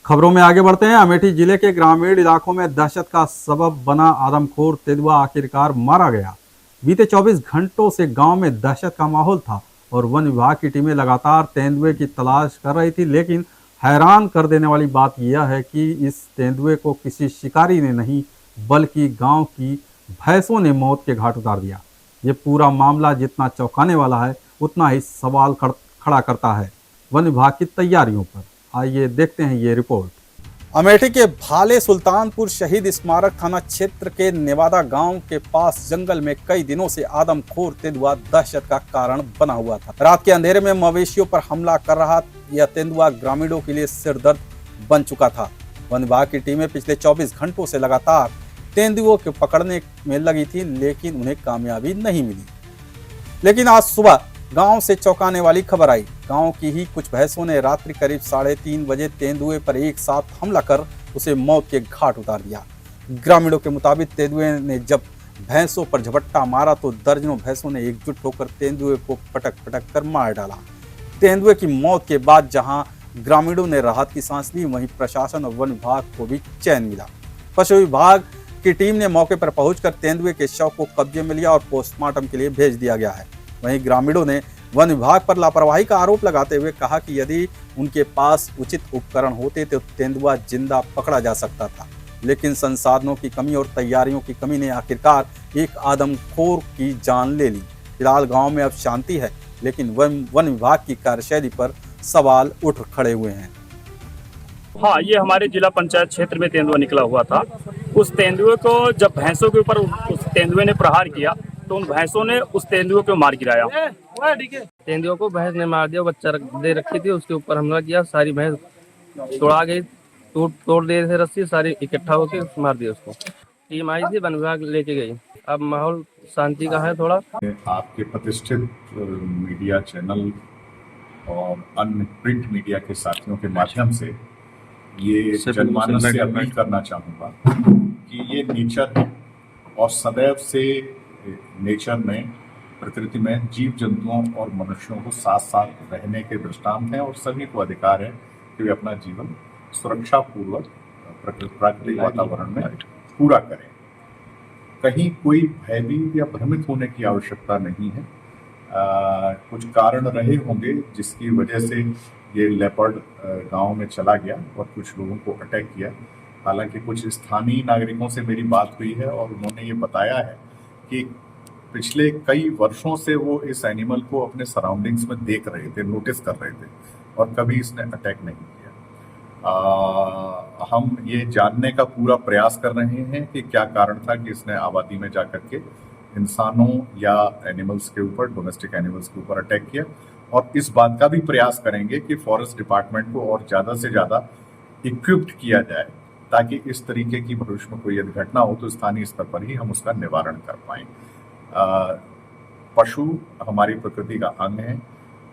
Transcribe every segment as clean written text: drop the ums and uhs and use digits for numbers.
खबरों में आगे बढ़ते हैं। अमेठी जिले के ग्रामीण इलाकों में दहशत का सबब बना आदमखोर तेंदुआ आखिरकार मारा गया। बीते 24 घंटों से गांव में दहशत का माहौल था और वन विभाग की टीमें लगातार तेंदुए की तलाश कर रही थी। लेकिन हैरान कर देने वाली बात यह है कि इस तेंदुए को किसी शिकारी ने नहीं बल्कि गांव की भैंसों ने मौत के घाट उतार दिया। ये पूरा मामला जितना चौंकाने वाला है उतना ही सवाल खड़ा करता है वन विभाग की तैयारियों पर। आइए देखते हैं ये रिपोर्ट। अमेठी के भाले सुल्तानपुर शहीद स्मारक थाना क्षेत्र के नेवादा गांव के पास जंगल में कई दिनों से आदमखोर तेंदुआ दहशत का कारण बना हुआ था। रात के अंधेरे में मवेशियों पर हमला कर रहा यह तेंदुआ ग्रामीणों के लिए सिरदर्द बन चुका था। वन विभाग की टीमें पिछले 24 घंटों से लगातार तेंदुओं को पकड़ने में लगी थी, लेकिन उन्हें कामयाबी नहीं मिली। लेकिन आज सुबह गांव से चौंकाने वाली खबर आई। गांव की ही कुछ भैंसों ने रात्रि करीब 3:30 बजे तेंदुए पर एक साथ हमला कर उसे मौत के घाट उतार दिया। ग्रामीणों के मुताबिक तेंदुए ने जब भैंसों पर झपट्टा मारा तो दर्जनों भैंसों ने एकजुट होकर तेंदुए को पटक पटक कर मार डाला। तेंदुए की मौत के बाद जहां ग्रामीणों ने राहत की सांस ली, वहीं प्रशासन और वन विभाग को भी चैन मिला। पशु विभाग की टीम ने मौके पर पहुंचकर तेंदुए के शव को कब्जे में लिया और पोस्टमार्टम के लिए भेज दिया गया है। वहीं ग्रामीणों ने वन विभाग पर लापरवाही का आरोप लगाते हुए कहा कि यदि उनके पास उचित उपकरण होते तो तेंदुआ जिंदा पकड़ा जा सकता था, लेकिन संसाधनों की कमी और तैयारियों की कमी ने आखिरकार एक आदमखोर की जान ले ली। फिलहाल गांव में अब शांति है, लेकिन वन विभाग की कार्यशैली पर सवाल उठ खड़े हुए हैं। हाँ, ये हमारे जिला पंचायत क्षेत्र में तेंदुआ निकला हुआ था। उस तेंदुए को जब भैंसों के ऊपर उस तेंदुए ने प्रहार किया तो उन भैंसों ने उस तेंदुए को मार गिराया। तेंदुए को भैंस ने मार दिया। बच्चा दे रखी थी, उसके ऊपर हमला किया। सारी भैंस तोड़ा गई, तोड़ दे थे रस्सी, सारी इकट्ठा होकर मार दिया उसको। टीम आई थी, वन विभाग लेके गई। अब माहौल शांति का है थोड़ा। आपके प्रतिष्ठित मीडिया चैनल और अन्य प्रिंट मीडिया के साथियों के माध्यम से ये जनमानस से अपील करना चाहूँगा कि ये नेचर है और सदैव से नेचर में, प्रकृति में जीव जंतुओं और मनुष्यों को साथ साथ रहने के दृष्टांत हैं और सभी को अधिकार है कि वे अपना जीवन सुरक्षा पूर्वक प्राकृतिक वातावरण में पूरा करें। कहीं कोई भयभीत या भ्रमित होने की आवश्यकता नहीं है। कुछ कारण रहे होंगे जिसकी वजह से ये लेपर्ड गांव में चला गया और कुछ लोगों को अटैक किया। हालांकि कुछ स्थानीय नागरिकों से मेरी बात हुई है और उन्होंने ये बताया है कि पिछले कई वर्षों से वो इस एनिमल को अपने सराउंडिंग्स में देख रहे थे, नोटिस कर रहे थे और कभी इसने अटैक नहीं किया। हम ये जानने का पूरा प्रयास कर रहे हैं कि क्या कारण था कि इसने आबादी में जाकर के इंसानों या एनिमल्स के ऊपर, डोमेस्टिक एनिमल्स के ऊपर अटैक किया, और इस बात का भी प्रयास करेंगे कि फॉरेस्ट डिपार्टमेंट को और ज़्यादा से ज़्यादा इक्विप्ड किया जाए ताकि इस तरीके की भविष्य में कोई यदि घटना हो तो स्थानीय स्तर पर ही हम उसका निवारण कर पाएं। पशु हमारी प्रकृति का अंग है,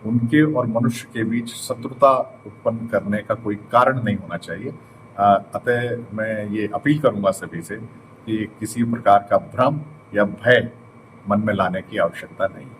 उनके और मनुष्य के बीच शत्रुता उत्पन्न करने का कोई कारण नहीं होना चाहिए। अतः मैं ये अपील करूंगा सभी से कि किसी प्रकार का भ्रम या भय मन में लाने की आवश्यकता नहीं।